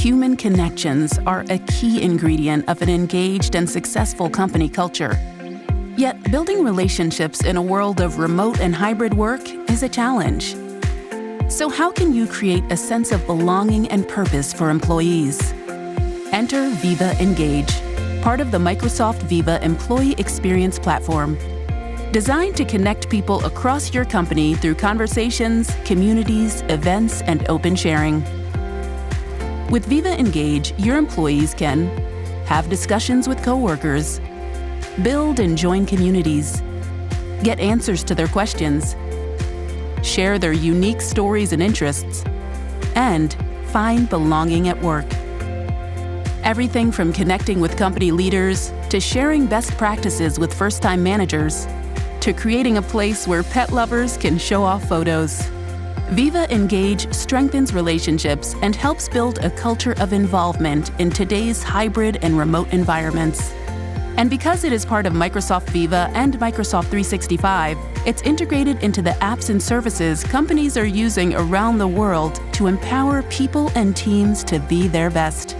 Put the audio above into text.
human connections are a key ingredient of an engaged and successful company culture. Yet, building relationships in a world of remote and hybrid work is a challenge. So how can you create a sense of belonging and purpose for employees? Enter Viva Engage, part of the Microsoft Viva Employee Experience Platform. Designed to connect people across your company through conversations, communities, events, and open sharing. With Viva Engage, your employees can have discussions with coworkers, build and join communities, get answers to their questions, share their unique stories and interests, and find belonging at work. Everything from connecting with company leaders to sharing best practices with first-time managers to creating a place where pet lovers can show off photos. Viva Engage strengthens relationships and helps build a culture of involvement in today's hybrid and remote environments. And because it is part of Microsoft Viva and Microsoft 365, it's integrated into the apps and services companies are using around the world to empower people and teams to be their best.